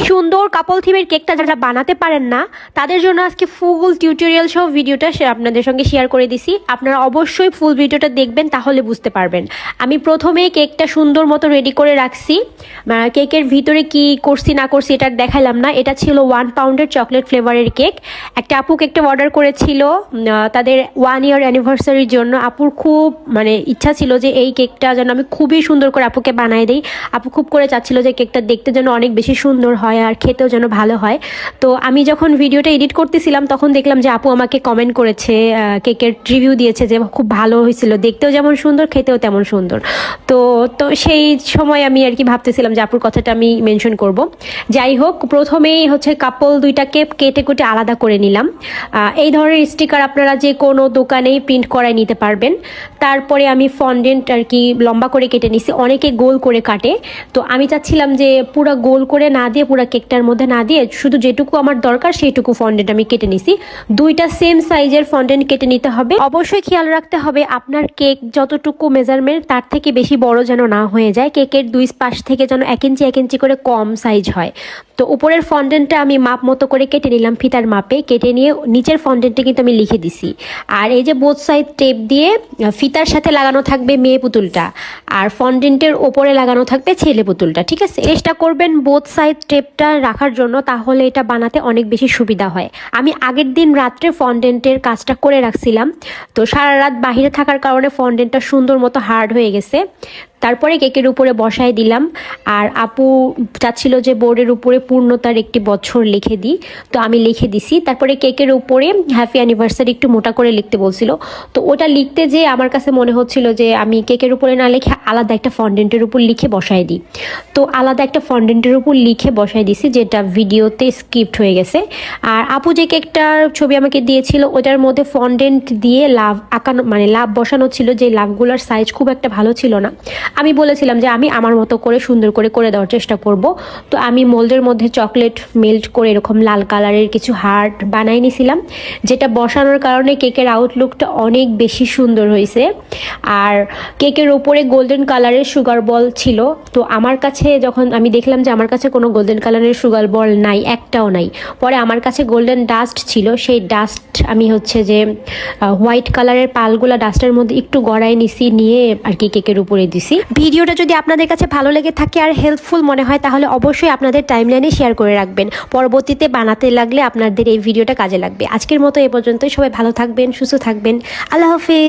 সুন্দর কাপল থিমের কেকটা যারা বানাতে পারেন না তাদের জন্য আজকে ফুল টিউটোরিয়াল সহ ভিডিওটা আপনাদের সঙ্গে শেয়ার করে দিছি। আপনারা অবশ্যই ফুল ভিডিওটা দেখবেন, তাহলে বুঝতে পারবেন। আমি প্রথমেই কেকটা সুন্দর মতো রেডি করে রাখছি। কেকের ভিতরে কি করছি না করছি এটা দেখাইলাম না। এটা ছিল 1 পাউন্ডের চকলেট ফ্লেভারের কেক। একটা আপু কেকটা অর্ডার করেছিল তাদের 1 ইয়ার অ্যানিভার্সারির জন্য। আপুর খুব ইচ্ছা ছিল যে এই কেকটা যেন আমি খুবই সুন্দর করে আপুকে বানাই দিই। আপু খুব করে চাচ্ছিল যে কেকটা দেখতে যেন অনেক বেশি সুন্দর হয় আর খেতেও যেন ভালো হয়। তো আমি যখন ভিডিওটা এডিট করতেছিলাম তখন দেখলাম যে আপু আমাকে কমেন্ট করেছে, কেকের রিভিউ দিয়েছে যে খুব ভালো হয়েছিল, দেখতেও যেমন সুন্দর খেতেও তেমন সুন্দর। তো তো সেই সময় আমি আর কি ভাবতেছিলাম যে আপুর কথাটা আমি মেনশন করব। যাই হোক, প্রথমেই হচ্ছে কাপল দুইটাকে কেটে কুটে আলাদা করে নিলাম। এই ধরনের স্টিকার আপনারা যে কোনো দোকানেই প্রিন্ট করায় নিতে পারবেন। তারপরে আমি ফন্ডেন্ট আর কি লম্বা করে কেটে নিছি, অনেকে গোল করে কাটে। তো আমি চাচ্ছিলাম যে পুরো গোল করে না দিয়ে, পুরো কেকটার মধ্যে না দিয়ে, শুধু যেটুকু আমার দরকার সেইটুকু ফন্ডেন্ট আমি কেটে নিছি। দুইটা সেম সাইজের ফন্ডেন্ট কেটে নিতে হবে। অবশ্যই খেয়াল রাখতে হবে আপনার কেক যতটুকু মেজারমেন্ট তার থেকে বেশি বড় যেন না হয়ে যায়। কেকের দুই পাশ থেকে যেন 1 ইঞ্চি 1 ইঞ্চি করে কম সাইজ হয়। তো উপরের ফন্ডেন্টটা আমি মাপ মতো করে কেটে নিলাম, ফিতার মাপে কেটে নিয়ে নিচের ফন্ডেন্টে কিন্তু আমি লিখে দিছি। আর এই যে বোথ সাইড টেপ দিয়ে ফিতার সাথে লাগানো থাকবে মেয়ে পুতুলটা, আর ফন্ডেন্টের ওপরে লাগানো থাকবে ছেলে পুতুলটা। ঠিক আছে, চেষ্টা করবেন বোথ সাইড টেপটা রাখার জন্য, তাহলে এটা বানাতে অনেক বেশি সুবিধা হয়। আমি আগের দিন রাত্রে ফন্ডেন্টের কাজটা করে রাখছিলাম, তো সারা রাত বাহিরে থাকার কারণে ফন্ডেন্টটা সুন্দর মতো হার্ড হয়ে গেছে। তারপরে কেকের উপরে বসায় দিলাম। আর আপু চাচ্ছিল যে বোর্ডের উপরে পূর্ণতার একটি বছর লিখে দিই, তো আমি লিখে দিছি। তারপরে কেকের উপরে হ্যাপি অ্যানিভার্সারি একটু মোটা করে লিখতে বলছিল, তো ওটা লিখতে যে আমার কাছে মনে হচ্ছিল যে আমি কেকের উপরে না লিখে আলাদা একটা ফন্ডেন্টের উপর লিখে বসায় দিই। তো আলাদা একটা ফন্ডেন্টের উপর লিখে বসায় দিছি, যেটা ভিডিওতে স্কিপ্ট হয়ে গেছে। আর আপু যে কেকটার ছবি আমাকে দিয়েছিল ওটার মধ্যে ফন্ডেন্ট দিয়ে লাভ আঁকানো, লাভ বসানো ছিল, যে লাভগুলোর সাইজ খুব একটা ভালো ছিল না। আমি বলেছিলাম যে আমি আমার মতো করে সুন্দর করে দেওয়ার চেষ্টা করব। তো আমি মোল্ডের মধ্যে চকলেট মেল্ট করে এরকম লাল কালারের কিছু হার্ট বানাই নিয়েছিলাম, যেটা বসানোর কারণে কেকের আউটলুকটা অনেক বেশি সুন্দর হয়েছে। আর কেকের ওপরে গোল্ডেন কালারের সুগার বল ছিল। তো আমার কাছে যখন আমি দেখলাম যে আমার কাছে কোনো গোল্ডেন কালারের সুগার বল নাই, একটাও নাই, পরে আমার কাছে গোল্ডেন ডাস্ট ছিল। সেই ডাস্ট আমি হচ্ছে যে হোয়াইট কালারের পালগুলা ডাস্টের মধ্যে একটু গড়ায় নিছি, নিয়ে আর কি কেকের উপরে দিছি। ভিডিওটা যদি আপনাদের কাছে ভালো লেগে থাকে আর হেল্পফুল মনে হয় তাহলে অবশ্যই আপনাদের টাইমলাইনে শেয়ার করে রাখবেন। পরবর্তীতে বানাতে লাগলে আপনাদের এই ভিডিওটা কাজে লাগবে। আজকের মতো এ পর্যন্তই। সবাই ভালো থাকবেন, সুস্থ থাকবেন। আল্লাহ হাফেজ।